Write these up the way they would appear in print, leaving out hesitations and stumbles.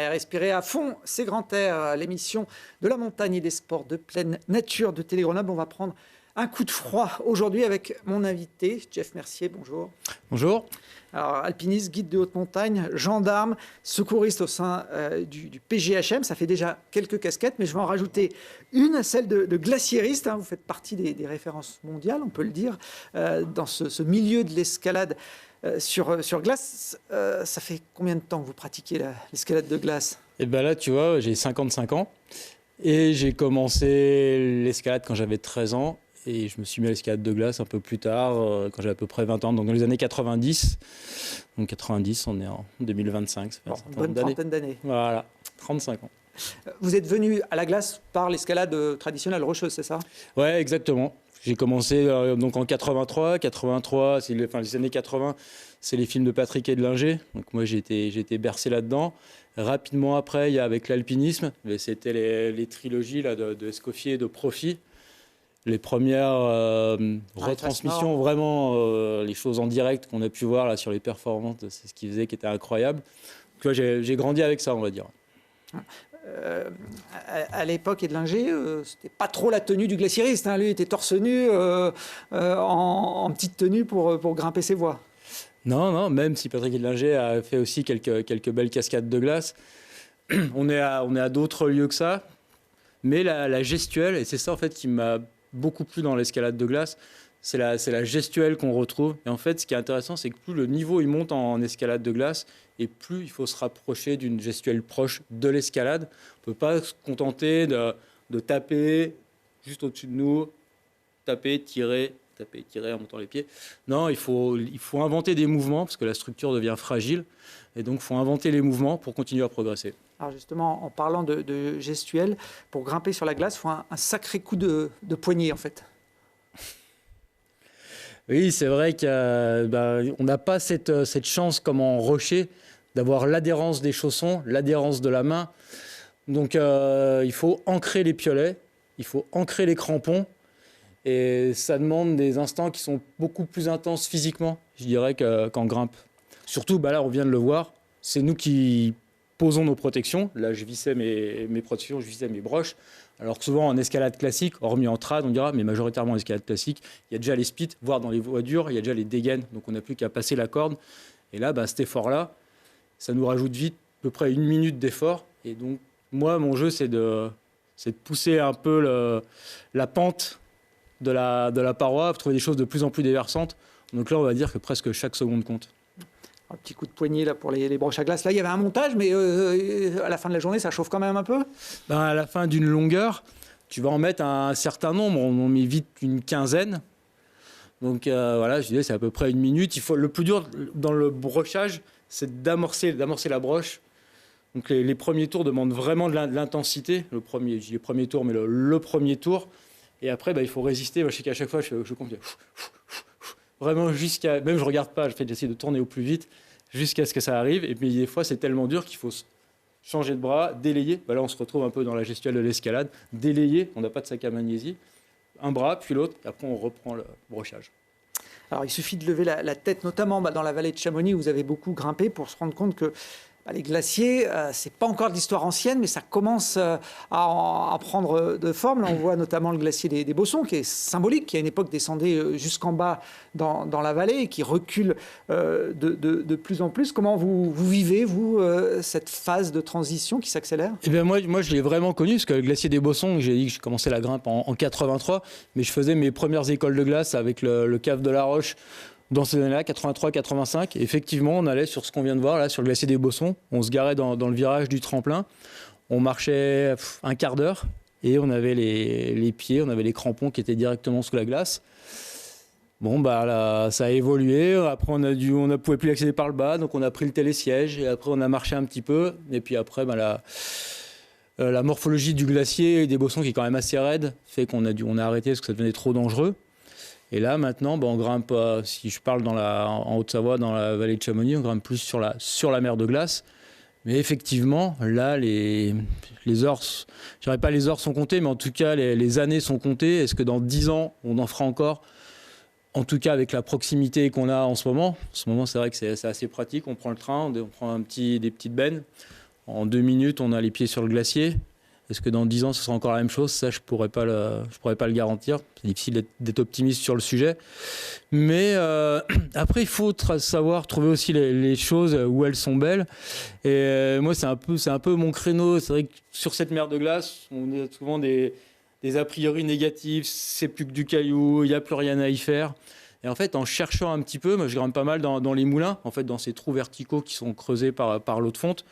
respirez à fond, c'est Grand Air, l'émission de la montagne et des sports de pleine nature de Télé Grenoble. On va prendre un coup de froid aujourd'hui avec mon invité, Jeff Mercier. Bonjour. Bonjour. Alors, alpiniste, guide de haute montagne, gendarme, secouriste au sein du PGHM. Ça fait déjà quelques casquettes, mais je vais en rajouter une, celle de glaciériste. Vous faites partie des références mondiales, on peut le dire, dans ce milieu de l'escalade sur glace. Ça fait combien de temps que vous pratiquez l'escalade de glace ? Et bien là, tu vois, j'ai 55 ans et j'ai commencé l'escalade quand j'avais 13 ans. Et je me suis mis à l'escalade de glace un peu plus tard, quand j'avais à peu près 20 ans, donc dans les années 90. Donc 90, on est en 2025, ça fait une bonne trentaine d'années. Voilà, 35 ans. Vous êtes venu à la glace par l'escalade traditionnelle rocheuse, c'est ça ? Ouais, exactement. J'ai commencé donc en 83. 83, c'est les années 80, c'est les films de Patrick Edlinger. Donc moi, j'ai été bercé là-dedans. Rapidement après, il y a avec l'alpinisme, c'était les trilogies là, de Escoffier et de Profi. Les premières retransmissions, vraiment, les choses en direct qu'on a pu voir là, sur les performances, c'est ce qu'ils faisaient qui était incroyable. Donc, j'ai grandi avec ça, on va dire. À l'époque, Edlinger, c'était pas trop la tenue du glaciériste. Lui, il était torse nu, en petite tenue pour grimper ses voies. Non, même si Patrick Edlinger a fait aussi quelques belles cascades de glace, on est à d'autres lieux que ça. Mais la gestuelle, et c'est ça en fait qui m'a beaucoup plu dans l'escalade de glace, c'est la gestuelle qu'on retrouve. Et en fait, ce qui est intéressant, c'est que plus le niveau il monte en escalade de glace, et plus il faut se rapprocher d'une gestuelle proche de l'escalade. On ne peut pas se contenter de taper juste au-dessus de nous, taper, tirer en montant les pieds. Non, il faut inventer des mouvements, parce que la structure devient fragile. Et donc, il faut inventer les mouvements pour continuer à progresser. Alors justement, en parlant de gestuelle, pour grimper sur la glace, il faut un sacré coup de poignet, en fait. Oui, c'est vrai qu'on n'a pas cette chance, comme en rocher, d'avoir l'adhérence des chaussons, l'adhérence de la main. Donc, il faut ancrer les piolets, il faut ancrer les crampons. Et ça demande des instants qui sont beaucoup plus intenses physiquement, je dirais, qu'en grimpe. Surtout, là, on vient de le voir, c'est nous qui posons nos protections. Là, je vissais mes protections, je vissais mes broches. Alors que souvent, en escalade classique, hormis en trad, on dira, mais majoritairement en escalade classique, il y a déjà les spits, voire dans les voies dures, il y a déjà les dégaines. Donc, on n'a plus qu'à passer la corde. Et là, cet effort-là, ça nous rajoute vite à peu près 1 minute d'effort. Et donc, moi, mon jeu, c'est de pousser un peu la pente de la paroi, trouver des choses de plus en plus déversantes. Donc là, on va dire que presque chaque seconde compte. Un petit coup de poignet là, pour les broches à glace. Là, il y avait un montage, mais à la fin de la journée, ça chauffe quand même un peu. À la fin d'une longueur, tu vas en mettre un certain nombre. On en met vite une quinzaine. Donc voilà, je disais, c'est à peu près 1 minute. Le plus dur dans le brochage, c'est d'amorcer la broche. Donc les premiers tours demandent vraiment de l'intensité. Je dis les premiers tours, mais le premier tour. Et après, il faut résister. Je sais qu'à chaque fois, je compte vraiment jusqu'à... Même je ne regarde pas, j'essaie de tourner au plus vite jusqu'à ce que ça arrive. Et puis des fois, c'est tellement dur qu'il faut changer de bras, délayer. Là, on se retrouve un peu dans la gestuelle de l'escalade. Délayer, on n'a pas de sac à magnésie. Un bras, puis l'autre, et après, on reprend le brochage. Alors, il suffit de lever la tête, notamment dans la vallée de Chamonix, où vous avez beaucoup grimpé, pour se rendre compte que les glaciers, c'est pas encore de l'histoire ancienne, mais ça commence à prendre de forme. Là, on voit notamment le glacier des Bossons, qui est symbolique, qui à une époque descendait jusqu'en bas dans la vallée et qui recule de plus en plus. Comment vous vivez, vous, cette phase de transition qui s'accélère ? Eh bien, moi, je l'ai vraiment connu, parce que le glacier des Bossons, j'ai dit que j'ai commencé la grimpe en 83, mais je faisais mes premières écoles de glace avec le cave de la Roche. Dans ces années-là, 83-85, effectivement, on allait sur ce qu'on vient de voir, là, sur le glacier des Bossons. On se garait dans le virage du tremplin. On marchait un quart d'heure et on avait les pieds, on avait les crampons qui étaient directement sous la glace. Là, ça a évolué. Après, on ne pouvait plus accéder par le bas, donc on a pris le télésiège. Et après, on a marché un petit peu. Et puis après, la morphologie du glacier et des Bossons, qui est quand même assez raide, fait qu'on a arrêté parce que ça devenait trop dangereux. Et là, maintenant, on grimpe, si je parle en Haute-Savoie, dans la vallée de Chamonix, on grimpe plus sur la mer de glace. Mais effectivement, là, les heures, je dirais pas les heures sont comptées, mais en tout cas, les années sont comptées. Est-ce que dans 10 ans, on en fera encore ? En tout cas, avec la proximité qu'on a en ce moment, c'est vrai que c'est assez pratique. On prend le train, on prend des petites bennes. En 2 minutes, on a les pieds sur le glacier. Est-ce que dans 10 ans, ce sera encore la même chose? Ça, je pourrais pas le garantir. C'est difficile d'être optimiste sur le sujet. Mais après, il faut savoir trouver aussi les choses où elles sont belles. Et moi, c'est un peu mon créneau. C'est vrai que sur cette mer de glace, on a souvent des a priori négatifs. C'est plus que du caillou, il n'y a plus rien à y faire. Et en fait, en cherchant un petit peu, moi, je grimpe pas mal dans les moulins, en fait, dans ces trous verticaux qui sont creusés par l'eau de fonte.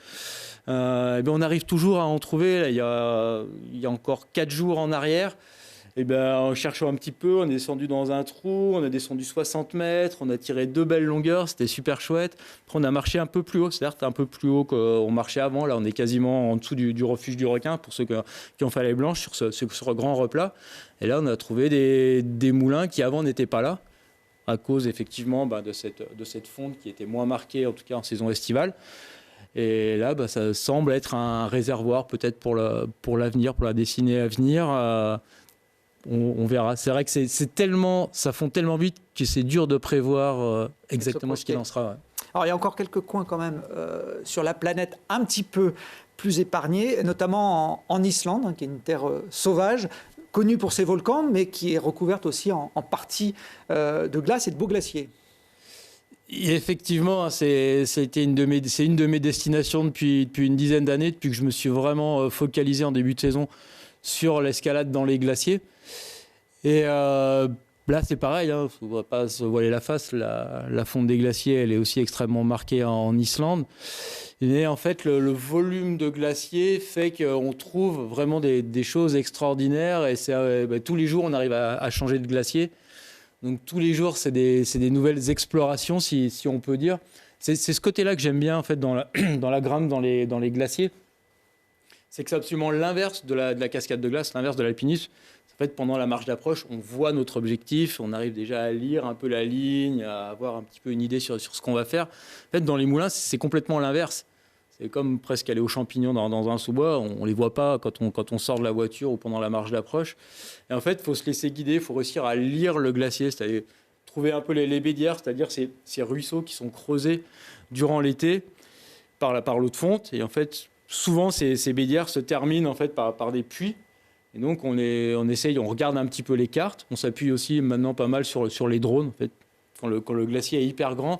Et bien on arrive toujours à en trouver. Là, il y a encore 4 jours en arrière. Et ben, en cherchant un petit peu, on est descendu dans un trou, on a descendu 60 mètres, on a tiré 2 belles longueurs, c'était super chouette. Après, on a marché un peu plus haut, c'est-à-dire un peu plus haut qu'on marchait avant. Là, on est quasiment en dessous du refuge du requin, pour ceux qui ont fait les blanches sur ce grand replat. Et là, on a trouvé des moulins qui avant n'étaient pas là, à cause effectivement de cette fonte qui était moins marquée, en tout cas en saison estivale. Et là, ça semble être un réservoir peut-être pour l'avenir, pour la décennie à venir. On verra. C'est vrai que ça fond tellement vite que c'est dur de prévoir exactement ce qu'il en sera. Ouais. Alors, il y a encore quelques coins quand même sur la planète un petit peu plus épargnés, notamment en Islande, qui est une terre sauvage, connue pour ses volcans, mais qui est recouverte aussi en partie de glace et de beaux glaciers. Et effectivement, c'est une de mes destinations depuis une dizaine d'années, depuis que je me suis vraiment focalisé en début de saison sur l'escalade dans les glaciers. Et là, c'est pareil, il ne faut pas se voiler la face. La fonte des glaciers, elle est aussi extrêmement marquée en Islande. Et en fait, le volume de glaciers fait qu'on trouve vraiment des choses extraordinaires. Et tous les jours, on arrive à changer de glacier. Donc tous les jours, c'est des nouvelles explorations, si on peut dire. C'est ce côté-là que j'aime bien en fait, dans la grimpe, dans les glaciers. C'est que c'est absolument l'inverse de la cascade de glace, l'inverse de l'alpinisme. En fait, pendant la marche d'approche, on voit notre objectif, on arrive déjà à lire un peu la ligne, à avoir un petit peu une idée sur ce qu'on va faire. En fait, dans les moulins, c'est complètement l'inverse. C'est comme presque aller aux champignons dans un sous-bois. On ne les voit pas quand on sort de la voiture ou pendant la marche d'approche. Et en fait, il faut se laisser guider, il faut réussir à lire le glacier, c'est-à-dire trouver un peu les bédières, c'est-à-dire ces ruisseaux qui sont creusés durant l'été par l'eau de fonte. Et en fait, souvent, ces bédières se terminent en fait, par des puits. Et donc, on regarde un petit peu les cartes. On s'appuie aussi maintenant pas mal sur les drones. En fait. Quand le glacier est hyper grand,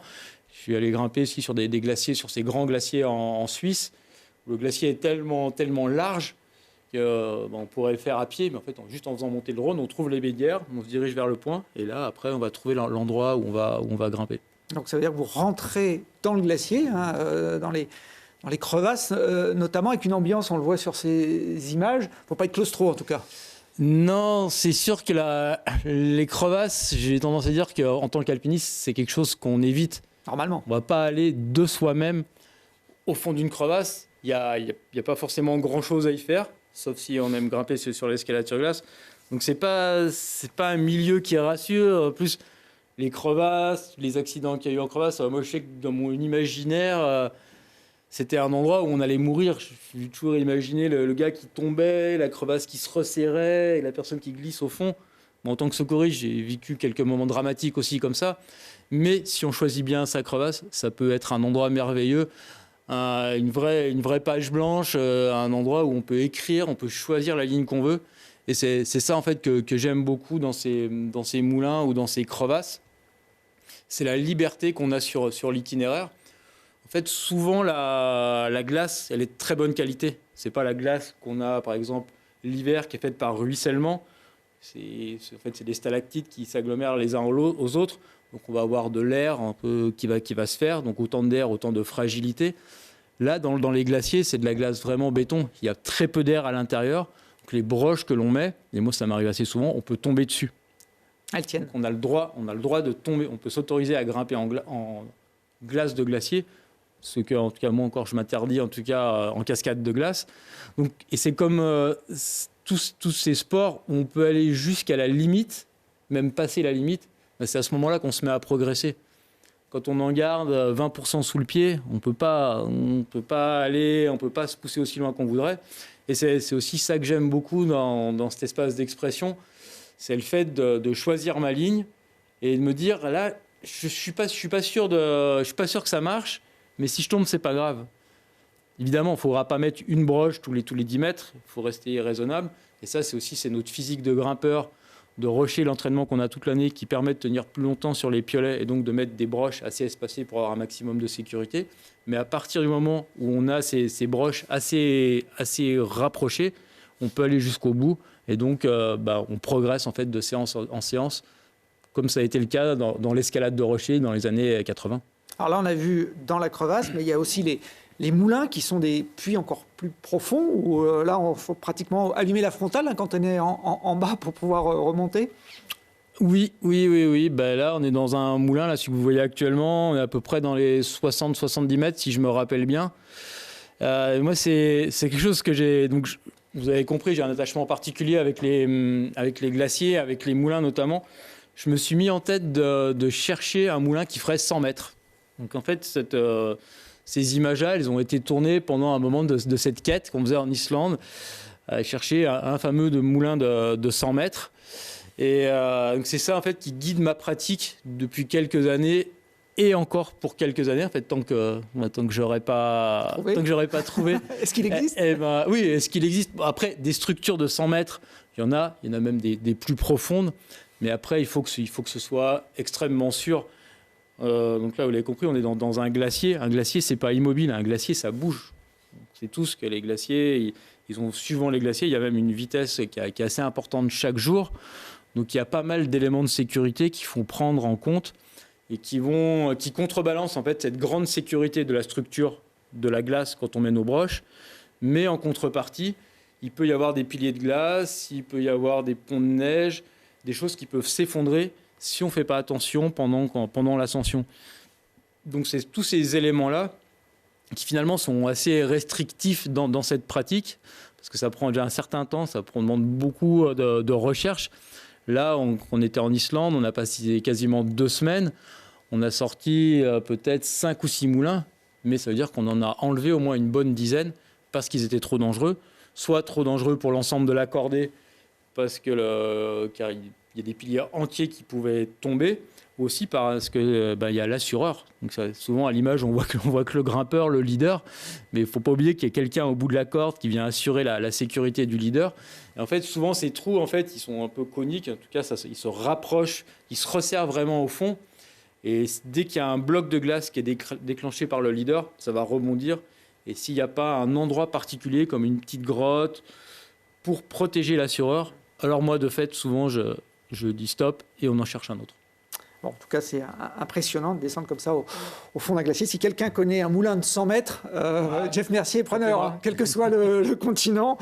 je suis allé grimper aussi sur des glaciers, sur ces grands glaciers en Suisse. Où le glacier est tellement large qu'on pourrait le faire à pied. Mais en fait, juste en faisant monter le drone, on trouve les bédières, on se dirige vers le point. Et là, après, on va trouver l'endroit où on va grimper. Donc, ça veut dire que vous rentrez dans le glacier, dans les crevasses, notamment avec une ambiance, on le voit sur ces images. Il ne faut pas être claustro, en tout cas. Non, c'est sûr que les crevasses, j'ai tendance à dire qu'en tant qu'alpiniste, c'est quelque chose qu'on évite. Normalement. On ne va pas aller de soi-même au fond d'une crevasse. Il n'y a pas forcément grand-chose à y faire, sauf si on aime grimper sur l'escalade sur glace. Donc, c'est pas un milieu qui rassure. En plus, les crevasses, les accidents qu'il y a eu en crevasse, moi, je sais que dans mon imaginaire... c'était un endroit où on allait mourir. J'ai toujours imaginé le gars qui tombait, la crevasse qui se resserrait et la personne qui glisse au fond. Bon, en tant que secouriste, j'ai vécu quelques moments dramatiques aussi comme ça. Mais si on choisit bien sa crevasse, ça peut être un endroit merveilleux, une vraie page blanche, un endroit où on peut écrire, on peut choisir la ligne qu'on veut. Et c'est ça en fait que j'aime beaucoup dans ces moulins ou dans ces crevasses. C'est la liberté qu'on a sur l'itinéraire. En fait, souvent, la glace, elle est de très bonne qualité. Ce n'est pas la glace qu'on a, par exemple, l'hiver, qui est faite par ruissellement. C'est des stalactites qui s'agglomèrent les uns aux autres. Donc, on va avoir de l'air un peu qui va se faire. Donc, autant d'air, autant de fragilité. Là, dans les glaciers, c'est de la glace vraiment béton. Il y a très peu d'air à l'intérieur. Donc, les broches que l'on met, et moi, ça m'arrive assez souvent, on peut tomber dessus. Elles tiennent. Donc, on a le droit de tomber. On peut s'autoriser à grimper en glace de glacier. Ce que, en tout cas, moi encore, je m'interdis, en tout cas, en cascade de glace. Donc, et c'est comme tous ces sports où on peut aller jusqu'à la limite, même passer la limite. C'est à ce moment-là qu'on se met à progresser. Quand on en garde 20% sous le pied, on peut pas se pousser aussi loin qu'on voudrait. Et c'est aussi ça que j'aime beaucoup dans cet espace d'expression. C'est le fait de choisir ma ligne et de me dire, là, je suis pas sûr que ça marche. Mais si je tombe, c'est pas grave. Évidemment, il ne faudra pas mettre une broche tous les 10 mètres, il faut rester raisonnable. Et ça, c'est notre physique de grimpeur, de rocher, l'entraînement qu'on a toute l'année qui permet de tenir plus longtemps sur les piolets et donc de mettre des broches assez espacées pour avoir un maximum de sécurité. Mais à partir du moment où on a ces broches assez rapprochées, on peut aller jusqu'au bout et donc on progresse en fait de séance en séance, comme ça a été le cas dans l'escalade de rocher dans les années 80. Alors là, on a vu dans la crevasse, mais il y a aussi les moulins qui sont des puits encore plus profonds où là, il faut pratiquement allumer la frontale quand on est en bas pour pouvoir remonter. Oui. Là, on est dans un moulin. Là, si vous voyez actuellement, on est à peu près dans les 60-70 mètres, si je me rappelle bien. Moi, c'est quelque chose que j'ai... Donc, vous avez compris, j'ai un attachement particulier avec les glaciers, avec les moulins notamment. Je me suis mis en tête de chercher un moulin qui ferait 100 mètres. Donc, en fait, ces images-là, elles ont été tournées pendant un moment de cette quête qu'on faisait en Islande, chercher un fameux moulin de 100 mètres. Et donc c'est ça en fait qui guide ma pratique depuis quelques années et encore pour quelques années en fait tant que j'aurais pas trouvé. Est-ce qu'il existe? Oui, est-ce qu'il existe? Après des structures de 100 mètres, il y en a même des plus profondes, mais après il faut que ce soit extrêmement sûr. Donc là, vous l'avez compris, on est dans un glacier. Un glacier, c'est pas immobile. Un glacier, ça bouge. C'est tout ce que les glaciers, ils ont, suivant les glaciers, il y a même une vitesse qui est assez importante chaque jour. Donc il y a pas mal d'éléments de sécurité qu'il faut prendre en compte et qui contrebalancent en fait cette grande sécurité de la structure de la glace quand on met nos broches. Mais en contrepartie, il peut y avoir des piliers de glace, il peut y avoir des ponts de neige, des choses qui peuvent s'effondrer si on ne fait pas attention pendant l'ascension. Donc c'est tous ces éléments-là qui finalement sont assez restrictifs dans cette pratique, parce que ça prend déjà un certain temps, ça demande beaucoup de recherche. Là, on était en Islande, on a passé quasiment 2 semaines, on a sorti peut-être 5 ou 6 moulins, mais ça veut dire qu'on en a enlevé au moins une bonne dizaine, parce qu'ils étaient trop dangereux, soit trop dangereux pour l'ensemble de la cordée, car il y a des piliers entiers qui pouvaient tomber, ou aussi parce que il y a l'assureur. Donc ça, souvent à l'image, on voit que le grimpeur, le leader, mais il ne faut pas oublier qu'il y a quelqu'un au bout de la corde qui vient assurer la sécurité du leader. Et en fait, souvent ces trous, en fait, ils sont un peu coniques. En tout cas, ils se rapprochent, ils se resserrent vraiment au fond. Et dès qu'il y a un bloc de glace qui est déclenché par le leader, ça va rebondir. Et s'il n'y a pas un endroit particulier, comme une petite grotte, pour protéger l'assureur, alors moi, de fait, souvent, je dis stop et on en cherche un autre. Bon, en tout cas, c'est impressionnant de descendre comme ça au fond d'un glacier. Si quelqu'un connaît un moulin de 100 mètres, Jeff Mercier est preneur, quel que soit le continent,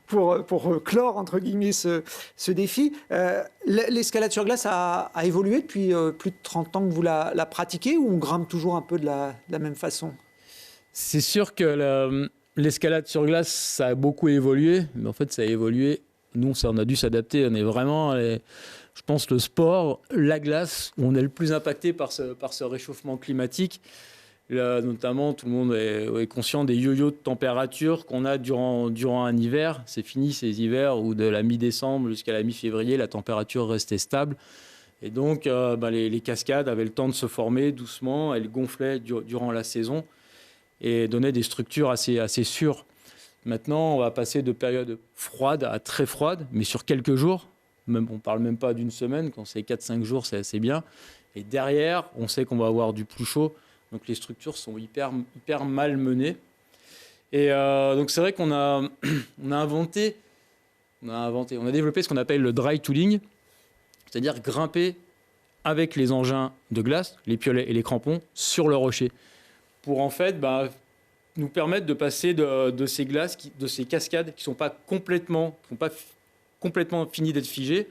pour clore, entre guillemets, ce défi. L'escalade sur glace a évolué depuis plus de 30 ans que vous la pratiquez, ou on grimpe toujours un peu de la même façon? C'est sûr que l'escalade sur glace, ça a beaucoup évolué, mais en fait, ça a évolué. Nous, on a dû s'adapter. On est vraiment, je pense, le sport, la glace, où on est le plus impacté par ce réchauffement climatique. Là, notamment, tout le monde est conscient des yo-yo de température qu'on a durant un hiver. C'est fini ces hivers où de la mi-décembre jusqu'à la mi-février, la température restait stable. Et donc, les cascades avaient le temps de se former doucement. Elles gonflaient durant la saison et donnaient des structures assez sûres. Maintenant, on va passer de périodes froides à très froides, mais sur quelques jours. On ne parle même pas d'une semaine. Quand c'est 4-5 jours, c'est assez bien. Et derrière, on sait qu'on va avoir du plus chaud. Donc les structures sont hyper mal menées. Et donc c'est vrai qu'on a développé ce qu'on appelle le dry tooling, c'est-à-dire grimper avec les engins de glace, les piolets et les crampons, sur le rocher, pour en fait nous permettre de passer de ces glaces, de ces cascades qui ne sont pas complètement finies d'être figées,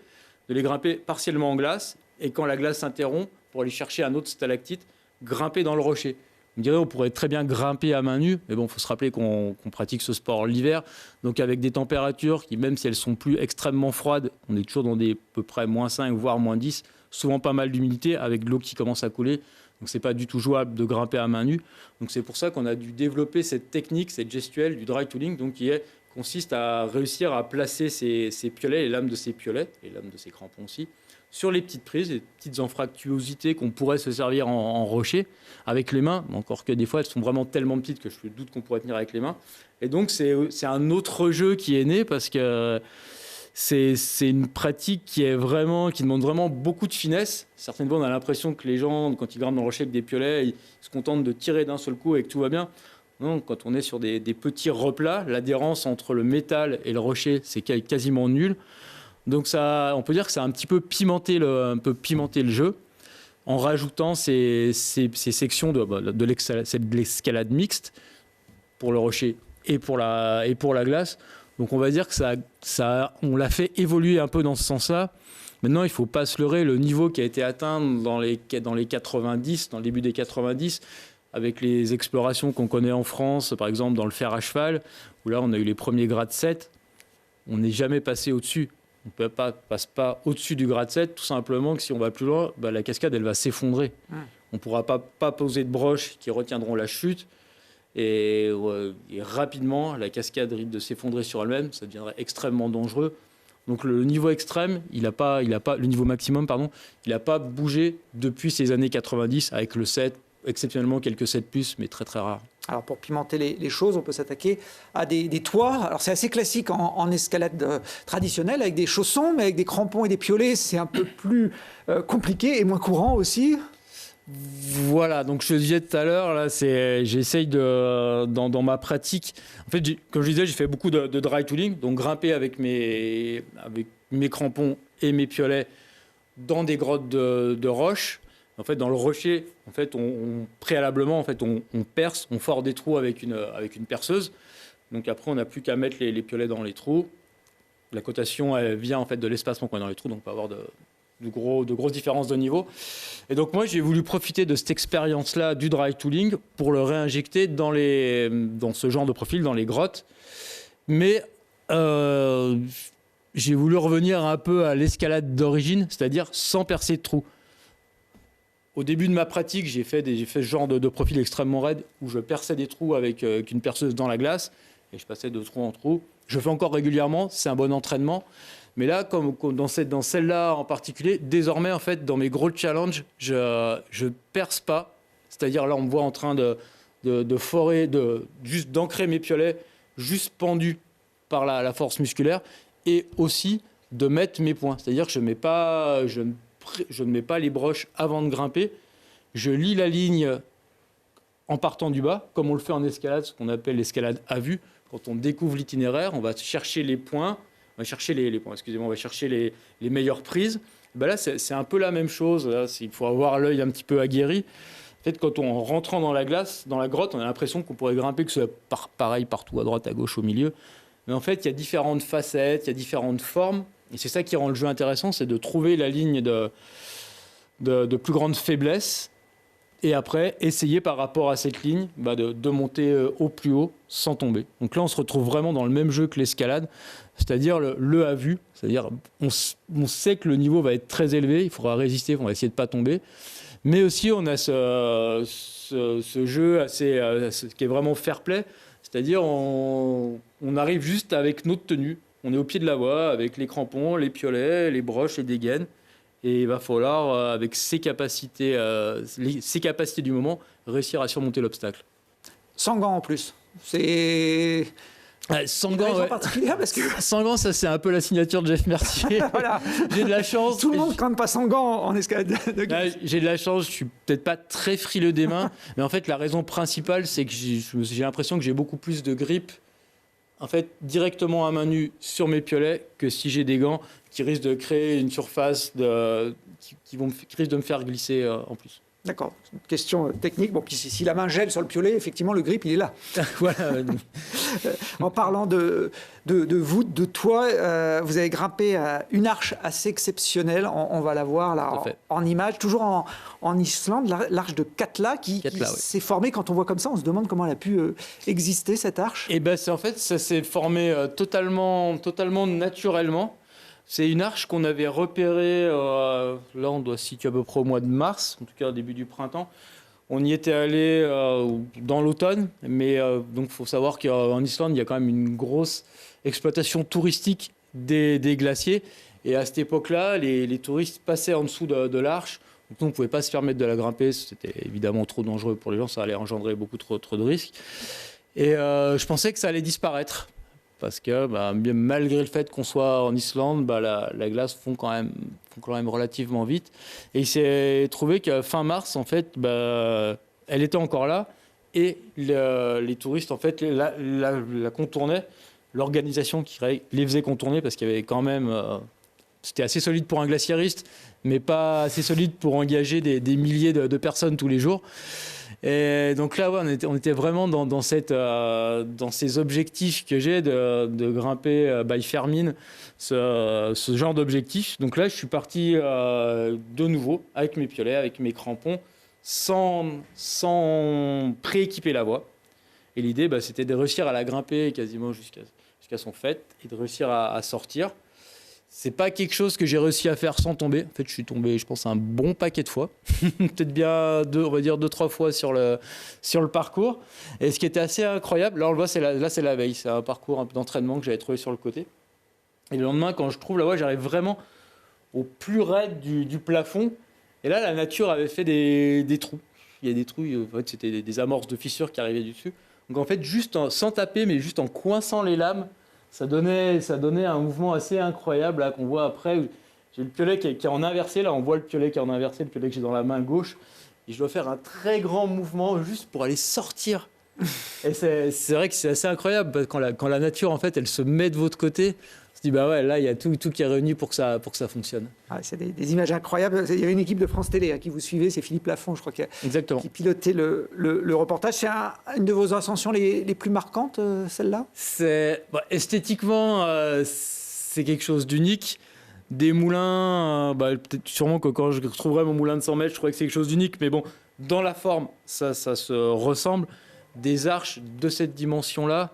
de les grimper partiellement en glace, et quand la glace s'interrompt, pour aller chercher un autre stalactite, grimper dans le rocher. On dirait qu'on pourrait très bien grimper à main nue, mais bon, il faut se rappeler qu'on pratique ce sport l'hiver, donc avec des températures qui, même si elles sont plus extrêmement froides, on est toujours dans des à peu près -5, voire -10, souvent pas mal d'humidité, avec de l'eau qui commence à couler. Donc c'est pas du tout jouable de grimper à main nue. Donc c'est pour ça qu'on a dû développer cette technique, cette gestuelle du dry tooling, donc qui est consiste à réussir à placer ces piolets, les lames de ces piolets, les lames de ces crampons aussi, sur les petites prises, les petites anfractuosités qu'on pourrait se servir en rocher avec les mains, encore que des fois elles sont vraiment tellement petites que je doute qu'on pourrait tenir avec les mains. Et donc c'est un autre jeu qui est né parce que c'est une pratique qui demande vraiment beaucoup de finesse. Certaines fois on a l'impression que les gens, quand ils grimpent dans le rocher avec des piolets, ils se contentent de tirer d'un seul coup et que tout va bien. Non, quand on est sur des petits replats, l'adhérence entre le métal et le rocher, c'est quasiment nul. Donc on peut dire que ça a un petit peu pimenté le jeu en rajoutant ces sections de l'escalade mixte pour le rocher et pour la glace. Donc on va dire que on l'a fait évoluer un peu dans ce sens-là. Maintenant, il ne faut pas se leurrer, le niveau qui a été atteint dans les 90, dans le début des 90, avec les explorations qu'on connaît en France, par exemple dans le fer à cheval, où là on a eu les premiers grades 7, on n'est jamais passé au-dessus. On ne passe pas au-dessus du grade 7, tout simplement que si on va plus loin, la cascade elle va s'effondrer. On ne pourra pas poser de broches qui retiendront la chute. Et rapidement, la cascade risque de s'effondrer sur elle-même. Ça deviendrait extrêmement dangereux. Donc le niveau extrême, le niveau maximum, pardon, il n'a pas bougé depuis ces années 90 avec le 7, exceptionnellement quelques 7+, mais très très rares. Alors pour pimenter les choses, on peut s'attaquer à des toits. Alors c'est assez classique en escalade traditionnelle, avec des chaussons, mais avec des crampons et des piolets, c'est un peu plus compliqué et moins courant aussi. Voilà, donc je disais tout à l'heure, là, j'essaye dans ma pratique. En fait, comme je disais, j'ai fait beaucoup de dry tooling, donc grimper avec mes crampons et mes piolets dans des grottes de roches. En fait, dans le rocher, en fait, préalablement, en fait, on perce, on fore des trous avec une perceuse. Donc après, on n'a plus qu'à mettre les piolets dans les trous. La cotation, elle vient en fait de l'espacement qu'on est dans les trous, donc on peut avoir de grosses différences de niveau. Et donc moi, j'ai voulu profiter de cette expérience-là du dry tooling pour le réinjecter dans ce genre de profil, dans les grottes. Mais j'ai voulu revenir un peu à l'escalade d'origine, c'est-à-dire sans percer de trous. Au début de ma pratique, j'ai fait ce genre de profil extrêmement raide où je perçais des trous avec une perceuse dans la glace et je passais de trou en trou. Je fais encore régulièrement, c'est un bon entraînement. Mais là, comme dans celle-là en particulier, désormais, en fait, dans mes gros challenges, je perce pas. C'est-à-dire là, on me voit en train de forer, juste d'ancrer mes piolets, juste pendus par la force musculaire, et aussi de mettre mes points. C'est-à-dire que je ne mets pas les broches avant de grimper. Je lis la ligne en partant du bas, comme on le fait en escalade, ce qu'on appelle l'escalade à vue. Quand on découvre l'itinéraire, on va chercher les points. On va chercher on va chercher les meilleures prises. Ben là, c'est un peu la même chose. Là, il faut avoir l'œil un petit peu aguerri. En fait, quand on rentre dans la glace, dans la grotte, on a l'impression qu'on pourrait grimper, que ce soit pareil partout, à droite, à gauche, au milieu. Mais en fait, il y a différentes facettes, il y a différentes formes. Et c'est ça qui rend le jeu intéressant, c'est de trouver la ligne de plus grande faiblesse. Et après, essayer par rapport à cette ligne de monter au plus haut sans tomber. Donc là, on se retrouve vraiment dans le même jeu que l'escalade, c'est-à-dire le à vue. C'est-à-dire on sait que le niveau va être très élevé, il faudra résister, on va essayer de ne pas tomber. Mais aussi, on a ce jeu qui est vraiment fair play, c'est-à-dire on arrive juste avec notre tenue. On est au pied de la voie avec les crampons, les piolets, les broches, les dégaines. Et il va falloir, avec ses capacités du moment, réussir à surmonter l'obstacle. Sans gants en plus. C'est sans une gants, raison particulière parce que sans gants, ça c'est un peu la signature de Jeff Mercier. voilà. J'ai de la chance. Tout le monde ne grimpe pas sans gants en escalade de glace. J'ai de la chance, je suis peut-être pas très frileux des mains, mais en fait la raison principale, c'est que j'ai l'impression que j'ai beaucoup plus de grip en fait, directement à main nue sur mes piolets que si j'ai des gants qui risquent de créer une surface qui risquent de me faire glisser en plus. D'accord, c'est une question technique. Bon, puis si la main gèle sur le piolet, effectivement, le grip, il est là. Voilà. En parlant de voûte, de toit, vous avez grimpé une arche assez exceptionnelle. On va la voir là en image, toujours en Islande, l'arche de Katla qui s'est formée. Quand on voit comme ça, on se demande comment elle a pu exister, cette arche. Et ben, en fait, ça s'est formé totalement naturellement. C'est une arche qu'on avait repérée, là on doit se situer à peu près au mois de mars, en tout cas au début du printemps. On y était allé dans l'automne, mais donc faut savoir qu'en Islande, il y a quand même une grosse exploitation touristique des glaciers. Et à cette époque-là, les touristes passaient en dessous de l'arche. Donc nous, on ne pouvait pas se permettre de la grimper. C'était évidemment trop dangereux pour les gens. Ça allait engendrer beaucoup trop de risques. Et je pensais que ça allait disparaître. Parce que malgré le fait qu'on soit en Islande, la glace fond quand même relativement vite. Et il s'est trouvé qu'à fin mars, en fait, elle était encore là. Et les touristes, en fait, la contournaient. L'organisation qui les faisait contourner, parce qu'il y avait quand même... c'était assez solide pour un glaciériste, mais pas assez solide pour engager des milliers de personnes tous les jours. Et donc là, ouais, on était vraiment dans ces objectifs que j'ai de grimper by Fermine, ce genre d'objectif. Donc là, je suis parti de nouveau avec mes piolets, avec mes crampons, sans prééquiper la voie. Et l'idée, c'était de réussir à la grimper quasiment jusqu'à son fait et de réussir à sortir. C'est pas quelque chose que j'ai réussi à faire sans tomber. En fait, je suis tombé, je pense, un bon paquet de fois. Peut-être bien on va dire 2-3 fois sur le parcours. Et ce qui était assez incroyable, là on le voit, c'est la veille. C'est un parcours un peu d'entraînement que j'avais trouvé sur le côté. Et le lendemain, quand je trouve la voie, j'arrive vraiment au plus raide du plafond. Et là, la nature avait fait des trous. Il y a des trous, en fait, c'était des amorces de fissures qui arrivaient dessus. Donc en fait, sans taper, mais juste en coinçant les lames, ça donnait un mouvement assez incroyable là, qu'on voit après. J'ai le piolet qui est en inversé. Là, on voit le piolet qui est en inversé, le piolet que j'ai dans la main gauche. Et je dois faire un très grand mouvement juste pour aller sortir. Et c'est vrai que c'est assez incroyable parce que quand la nature, en fait, elle se met de votre côté. On se dit, ouais, là, il y a tout qui est réuni pour que ça fonctionne. Ah, c'est des images incroyables. Il y avait une équipe de France Télé qui vous suivait, c'est Philippe Lafont, je crois, qui pilotait le reportage. C'est une de vos ascensions les plus marquantes, celle-là ? Esthétiquement, c'est quelque chose d'unique. Des moulins, peut-être sûrement que quand je retrouverai mon moulin de 100 mètres, je crois que c'est quelque chose d'unique. Mais bon, dans la forme, ça se ressemble. Des arches de cette dimension-là,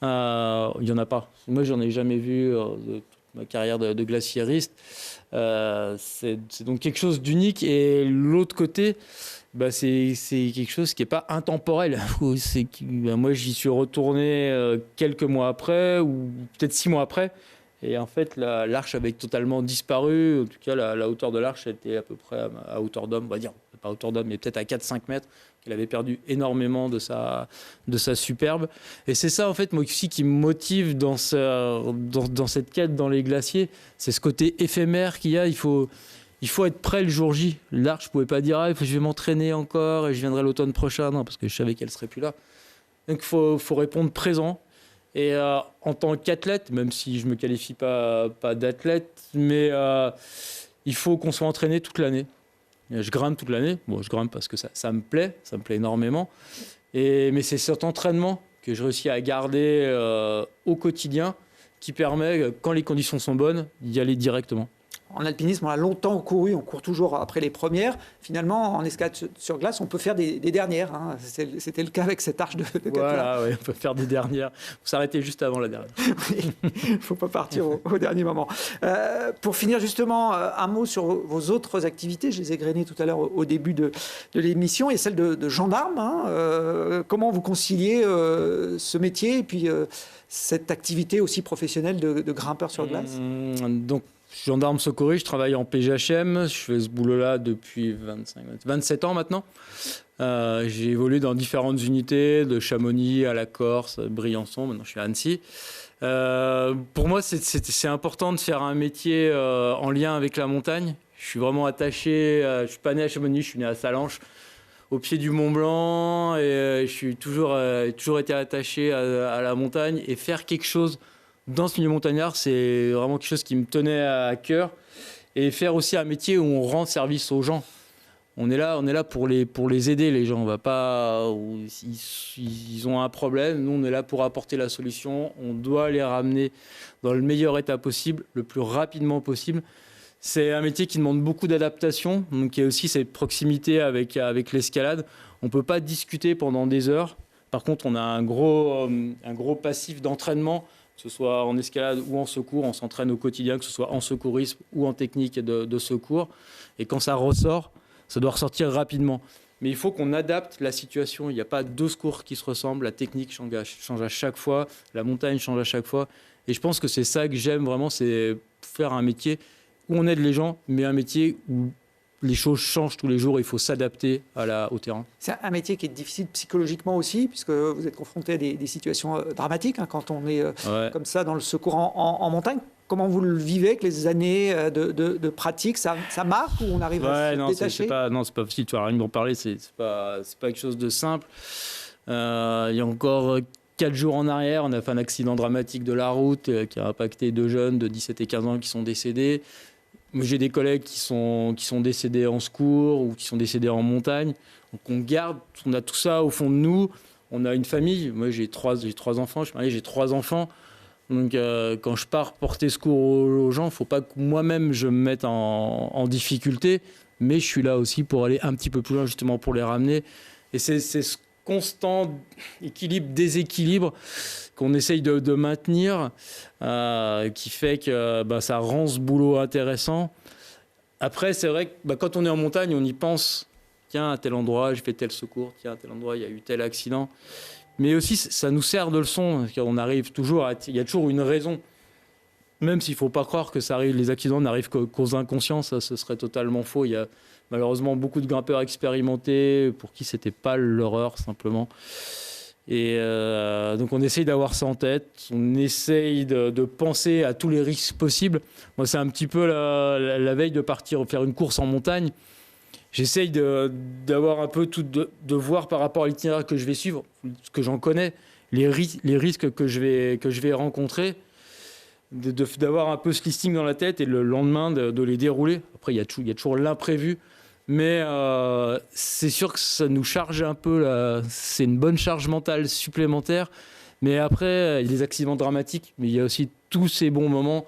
il n'y en a pas. Moi, j'en ai jamais vu de toute ma carrière de glaciériste. C'est donc quelque chose d'unique. Et l'autre côté, c'est quelque chose qui n'est pas intemporel. Moi, j'y suis retourné quelques mois après, ou peut-être 6 mois après. Et en fait, l'arche avait totalement disparu. En tout cas, la hauteur de l'arche était à peu près à hauteur d'homme. On va dire, pas à hauteur d'homme, mais peut-être à 4-5 mètres. Elle avait perdu énormément de sa superbe. Et c'est ça, en fait, moi aussi, qui me motive dans cette quête dans les glaciers. C'est ce côté éphémère qu'il y a. Il faut être prêt le jour J. L'arche, je ne pouvais pas dire je vais m'entraîner encore et je viendrai l'automne prochain. Non, parce que je savais qu'elle ne serait plus là. Donc, il faut répondre présent. Et en tant qu'athlète, même si je ne me qualifie pas d'athlète, mais il faut qu'on soit entraîné toute l'année. Je grimpe toute l'année. Bon, je grimpe parce que ça me plaît énormément. Mais c'est cet entraînement que je réussis à garder au quotidien qui permet, quand les conditions sont bonnes, d'y aller directement. En alpinisme, on a longtemps couru, on court toujours après les premières. Finalement, en escalade sur glace, on peut faire des dernières. C'était le cas avec cette arche de Katla. Voilà, oui, on peut faire des dernières. Il faut s'arrêter juste avant la dernière. Il ne faut pas partir au dernier moment. Pour finir, justement, un mot sur vos autres activités. Je les ai grainées tout à l'heure au début de l'émission. Et celle de gendarme. Comment vous conciliez ce métier et puis cette activité aussi professionnelle de grimpeur sur glace ? Donc, je suis gendarme secouriste, je travaille en PGHM, je fais ce boulot-là depuis 27 ans maintenant. J'ai évolué dans différentes unités, de Chamonix à la Corse, Briançon, maintenant je suis à Annecy. Pour moi, c'est important de faire un métier en lien avec la montagne. Je suis vraiment attaché, je ne suis pas né à Chamonix, je suis né à Salanches, au pied du Mont Blanc, et je suis toujours été attaché à la montagne, et faire quelque chose dans ce milieu montagnard, c'est vraiment quelque chose qui me tenait à cœur. Et faire aussi un métier où on rend service aux gens. On est là pour les aider, les gens. On va pas, ils ont un problème, nous on est là pour apporter la solution. On doit les ramener dans le meilleur état possible, le plus rapidement possible. C'est un métier qui demande beaucoup d'adaptation. Donc il y a aussi cette proximité avec l'escalade. On ne peut pas discuter pendant des heures. Par contre, on a un gros passif d'entraînement, que ce soit en escalade ou en secours. On s'entraîne au quotidien, que ce soit en secourisme ou en technique de secours. Et quand ça ressort, ça doit ressortir rapidement. Mais il faut qu'on adapte la situation. Il n'y a pas deux secours qui se ressemblent. La technique change à chaque fois. La montagne change à chaque fois. Et je pense que c'est ça que j'aime vraiment, c'est faire un métier où on aide les gens, mais un métier où les choses changent tous les jours, il faut s'adapter au terrain. C'est un métier qui est difficile psychologiquement aussi, puisque vous êtes confronté à des situations dramatiques quand on est comme ça dans le secours en montagne. Comment vous le vivez avec les années de pratique, ça marque ou on arrive à se détacher? C'est pas facile. Tu vas rien m'en parler, c'est pas quelque chose de simple. Il y a encore 4 jours en arrière, on a fait un accident dramatique de la route qui a impacté 2 jeunes de 17 et 15 ans qui sont décédés. J'ai des collègues qui sont décédés en secours ou qui sont décédés en montagne. Donc on a tout ça au fond de nous. On a une famille. Moi, j'ai trois enfants. Je suis marié, j'ai 3 enfants. Donc, quand je pars porter secours aux gens, il ne faut pas que moi-même je me mette en difficulté. Mais je suis là aussi pour aller un petit peu plus loin, justement, pour les ramener. Et c'est ce constant déséquilibre qu'on essaye de maintenir, qui fait que ça rend ce boulot intéressant. Après, c'est vrai que quand on est en montagne, on y pense. Tiens, à tel endroit, j'ai fait tel secours. Tiens, à tel endroit, il y a eu tel accident. Mais aussi, ça nous sert de leçon. On arrive toujours il y a toujours une raison. Même s'il ne faut pas croire que ça arrive, les accidents n'arrivent qu'aux inconscients, ça, ce serait totalement faux. Il y a malheureusement beaucoup de grimpeurs expérimentés pour qui ce n'était pas leur heure, simplement. Et donc on essaye d'avoir ça en tête, on essaye de penser à tous les risques possibles. Moi, c'est un petit peu la veille de partir faire une course en montagne. J'essaye d'avoir un peu de voir par rapport à l'itinéraire que je vais suivre, ce que j'en connais, les risques que je vais rencontrer, d'avoir un peu ce listing dans la tête et le lendemain de les dérouler. Après, il y a toujours l'imprévu. Mais c'est sûr que ça nous charge un peu, c'est une bonne charge mentale supplémentaire. Mais après, il y a des accidents dramatiques, mais il y a aussi tous ces bons moments,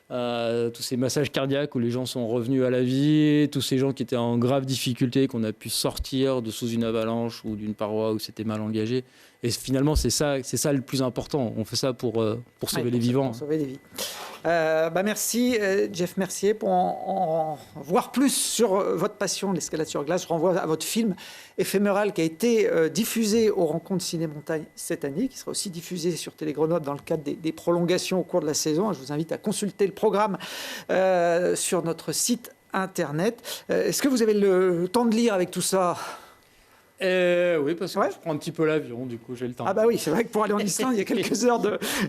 tous ces massages cardiaques où les gens sont revenus à la vie, tous ces gens qui étaient en grave difficulté, qu'on a pu sortir de sous une avalanche ou d'une paroi où c'était mal engagé. Et finalement, c'est ça le plus important. On fait ça pour sauver les vivants. Pour sauver des vies. Merci Jeff Mercier. Pour en voir plus sur votre passion, l'escalade sur glace, je renvoie à votre film éphéméral qui a été diffusé aux Rencontres Ciné-Montagne cette année, qui sera aussi diffusé sur Télé Grenoble dans le cadre des prolongations au cours de la saison. Je vous invite à consulter le programme sur notre site internet. Est-ce que vous avez le temps de lire avec tout ça ? Oui, parce que je prends un petit peu l'avion, du coup j'ai le temps. Ah bah oui, c'est vrai que pour aller en Islande, il y a quelques heures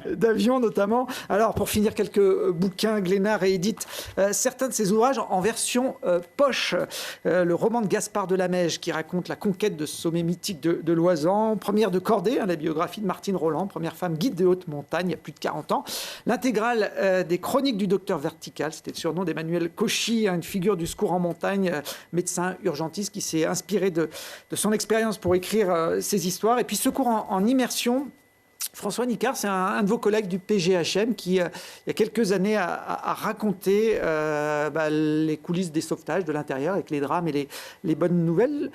d'avion notamment. Alors pour finir, quelques bouquins, Glénat réédite certains de ses ouvrages en version poche. Le roman de Gaspard Delamège qui raconte la conquête de ce sommet mythique de Loisan. Première de Cordée, la biographie de Martine Roland, première femme guide de haute montagne il y a plus de 40 ans. L'intégrale des chroniques du docteur Vertical, c'était le surnom d'Emmanuel Cauchy, une figure du secours en montagne, médecin urgentiste qui s'est inspiré de son expérience pour écrire ces histoires. Et puis Secours en immersion, François Nicard, c'est un de vos collègues du PGHM qui, il y a quelques années, a raconté les coulisses des sauvetages de l'intérieur avec les drames et les bonnes nouvelles.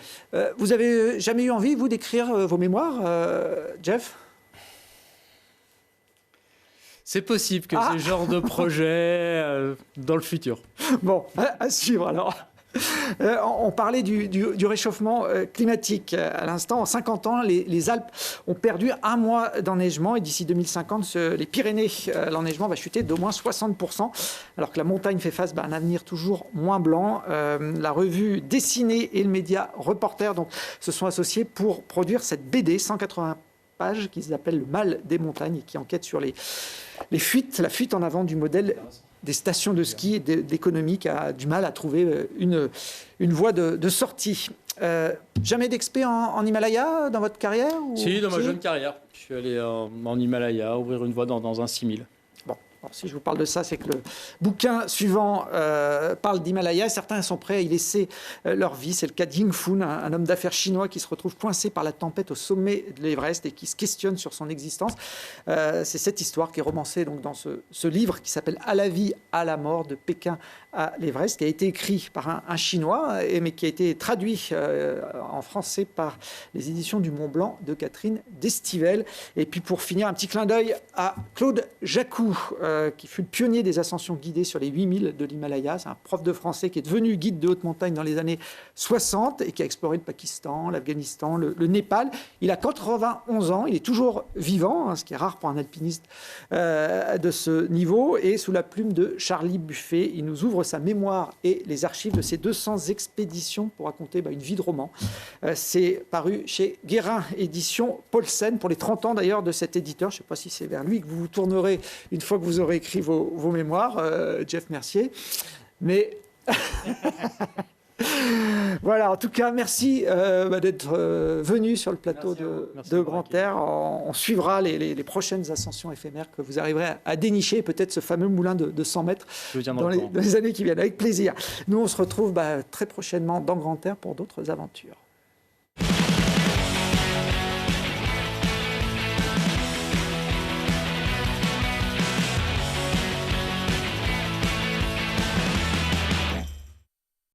Vous avez jamais eu envie, vous, d'écrire vos mémoires, Jeff ? C'est possible que ce genre de projet dans le futur. Bon, à suivre alors. On parlait du réchauffement climatique à l'instant. En 50 ans, les Alpes ont perdu 1 mois d'enneigement et d'ici 2050, les Pyrénées, l'enneigement va chuter d'au moins 60%, alors que la montagne fait face à un avenir toujours moins blanc. La revue Dessinée et le média Reporter se sont associés pour produire cette BD 180 pages qui s'appelle Le mal des montagnes et qui enquête sur la fuite en avant du modèle des stations de ski et d'économie qui a du mal à trouver une voie de sortie. Jamais d'expert en Himalaya dans votre carrière Si, dans ma jeune carrière. Je suis allé en Himalaya ouvrir une voie dans un 6000. Bon, alors, si je vous parle de ça, c'est que le bouquin suivant parle d'Himalaya. Certains sont prêts à y laisser leur vie. C'est le cas d'Ying Fun, un homme d'affaires chinois qui se retrouve coincé par la tempête au sommet de l'Everest et qui se questionne sur son existence. C'est cette histoire qui est romancée dans ce livre qui s'appelle « À la vie, à la mort, de Pékin à l'Everest », qui a été écrit par un Chinois, mais qui a été traduit en français par les éditions du Mont Blanc de Catherine Destivelle. Et puis pour finir, un petit clin d'œil à Claude Jacou, qui fut le pionnier des ascensions guidées sur les 8000 de l'Himalaya. C'est un prof de français qui est devenu guide de haute montagne dans les années 60 et qui a exploré le Pakistan, l'Afghanistan, le Népal. Il a 91 ans, il est toujours vivant, hein, ce qui est rare pour un alpiniste de ce niveau. Et sous la plume de Charlie Buffet, il nous ouvre sa mémoire et les archives de ses 200 expéditions pour raconter une vie de roman. C'est paru chez Guérin Édition Paulsen pour les 30 ans d'ailleurs de cet éditeur. Je ne sais pas si c'est vers lui que vous vous tournerez une fois que vous aurez écrit vos mémoires, Jeff Mercier. Mais voilà, en tout cas, merci d'être venu sur le plateau de Grand Air. On suivra les prochaines ascensions éphémères que vous arriverez à dénicher, peut-être ce fameux moulin de 100 mètres dans les années qui viennent. Avec plaisir. Nous, on se retrouve très prochainement dans Grand Air pour d'autres aventures.